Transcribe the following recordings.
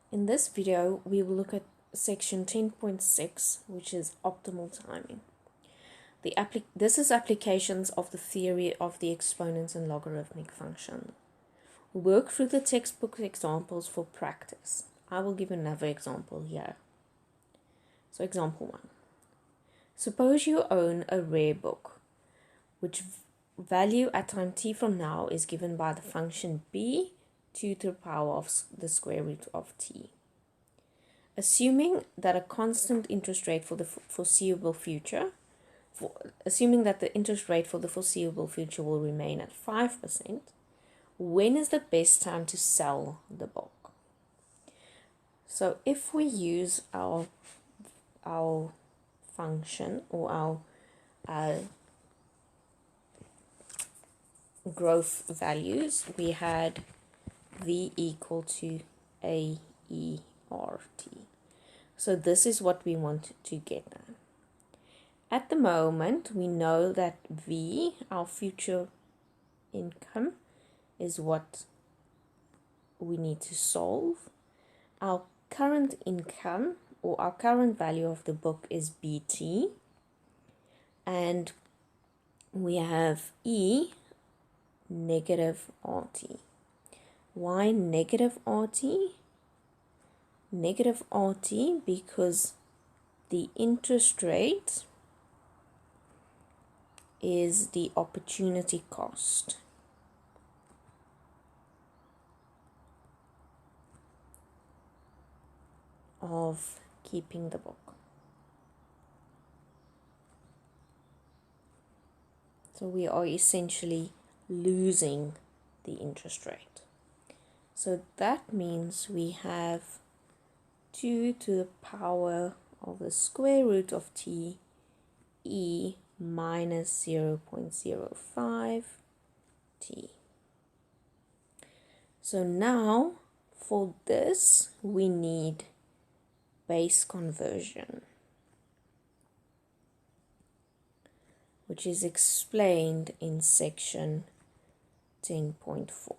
In this video, we will look at section 10.6, which is optimal timing. This is applications of the theory of the exponents and logarithmic function. Work through the textbook examples for practice. I will give another example here. So example 1. Suppose you own a rare book, which value at time t from now is given by the function b 2 to the power of the square root of t. Assuming that a constant interest rate for the foreseeable future, assuming that the interest rate for the foreseeable future will remain at 5%, when is the best time to sell the book? So if we use our function or our growth values, we had v equal to a e r t. So this is what we want to get now. At the moment, we know that v, our future income, is what we need to solve. Our current income or our current value of the book is bt, and we have e negative rt. Why negative rt? Negative rt because the interest rate is the opportunity cost of keeping the book. So we are essentially losing the interest rate. So that means we have 2 to the power of the square root of t e minus 0.05 t. So now for this we need base conversion, which is explained in section 10.4.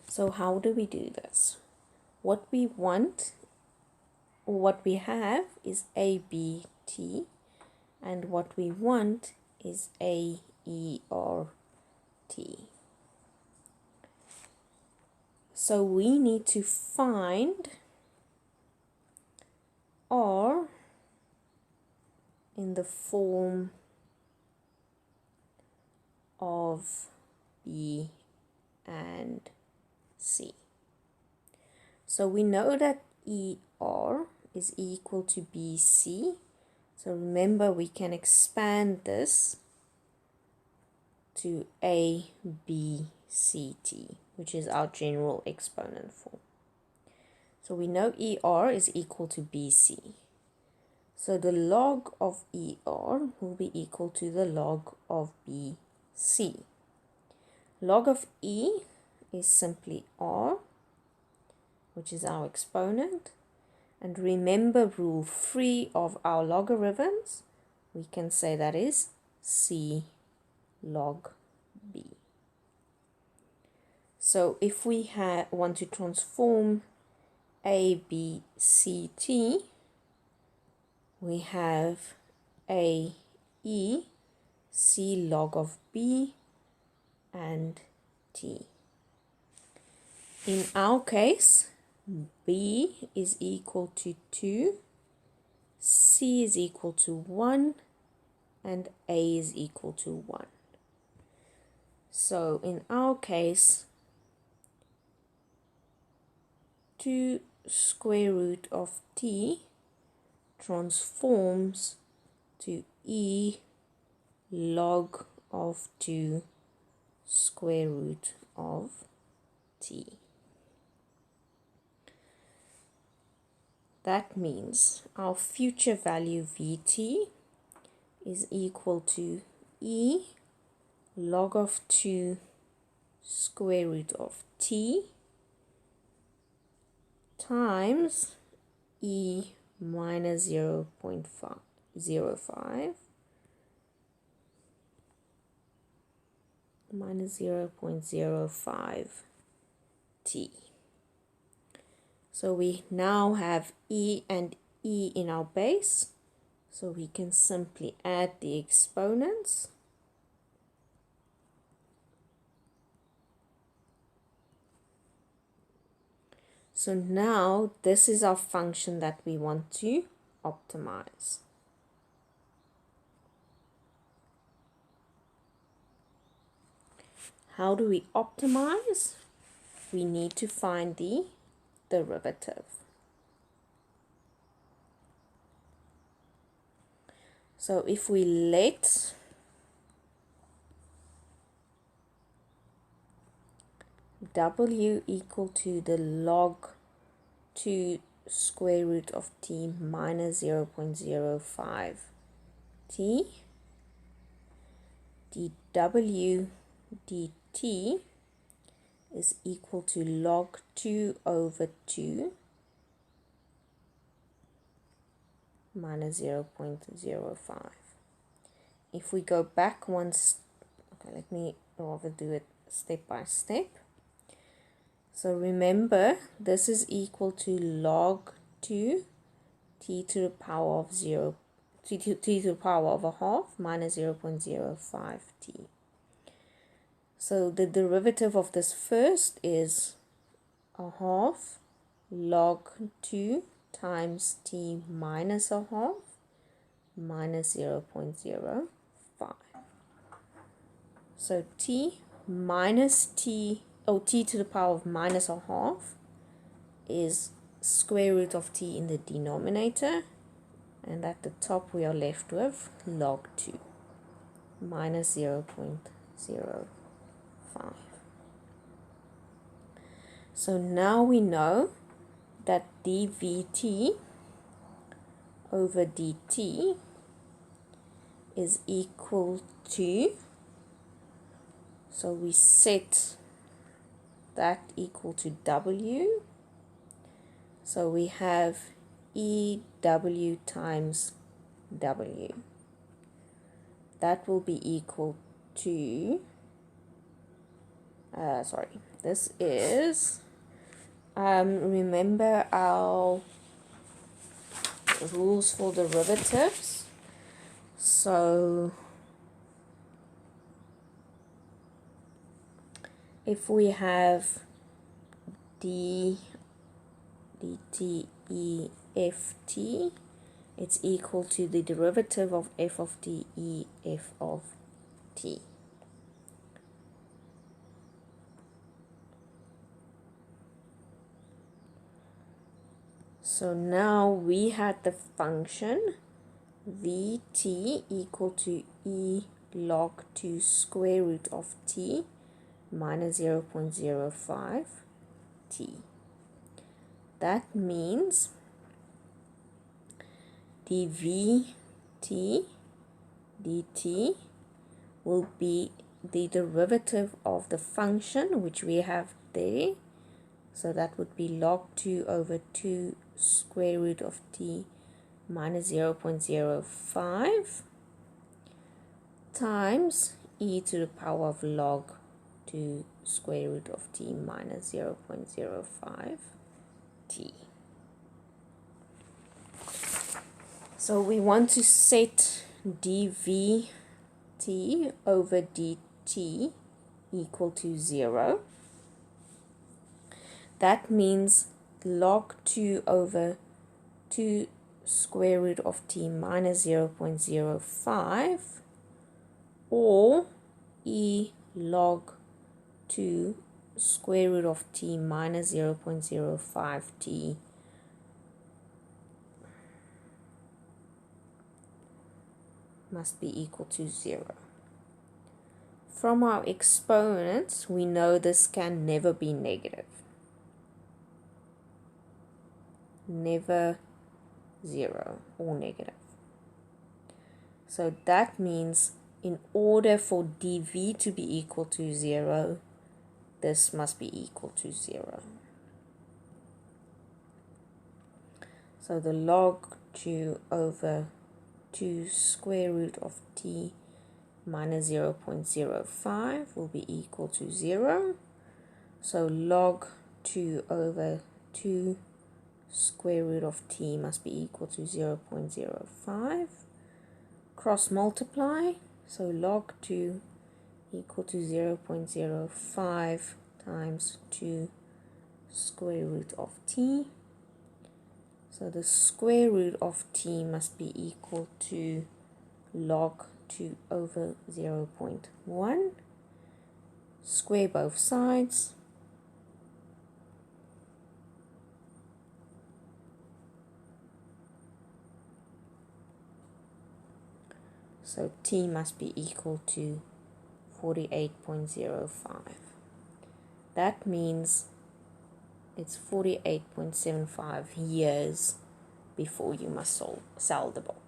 So how do we do this? What we want, or what we have, is ABT, and what we want is AERT. So we need to find R in the form of B and C. So we know that ER is equal to BC. So remember, we can expand this to ABCT, which is our general exponent form. So we know ER is equal to BC. So the log of ER will be equal to the log of BC. Log of E is simply R, which is our exponent. And remember rule 3 of our logarithms, we can say that is C log B. So if we want to transform A, B, C, T, we have A, E, C log of B, and T. In our case, B is equal to 2, C is equal to 1, and A is equal to 1. So in our case, 2 square root of t transforms to E log of 2 square root of t. That means our future value Vt is equal to E log of 2 square root of t times E minus 0.05 minus 0.05 t. So we now have e and e in our base, so we can simply add the exponents. So now this is our function that we want to optimize. How do we optimize? We need to find the derivative. So if we let w equal to the log 2 square root of t minus 0.05 t, dw dt is equal to log 2 over 2 minus 0.05. If we go back once, okay, let me rather do it step by step. So remember, this is equal to log 2 t to the power of 0, t to the power of a half minus 0.05 t. So the derivative of this first is a half log 2 times t minus a half minus 0.05. So t minus t, t to the power of minus a half is square root of t in the denominator, and at the top we are left with log 2 minus 0.05. So now we know that dvt over dt is equal to, so we set that equal to w, so we have EW times W. That will be equal to, this is, remember our rules for derivatives. So if we have d dt e f t, it's equal to the derivative of f of t e f of t. So now we had the function vt equal to e log 2 square root of t minus 0.05 t. That means dv t dt will be the derivative of the function which we have there. So that would be log 2 over 2 square root of t minus 0.05 times e to the power of log 2 square root of t minus 0.05 t. So we want to set dv t over dt equal to 0. That means log 2 over 2 square root of t minus 0.05 or e log 2 square root of t minus 0.05 t must be equal to 0. From our exponents, we know this can never be negative. Never 0 or negative. So that means in order for dv to be equal to 0, this must be equal to 0. So the log 2 over 2 square root of t minus 0.05 will be equal to 0. So log 2 over 2 square root of t must be equal to 0.05. Cross multiply, so log 2 equal to 0.05 times 2 square root of t. So the square root of t must be equal to log 2 over 0.1. Square both sides. So t must be equal to 48.05. That means it's 48.75 years before you must sell the box.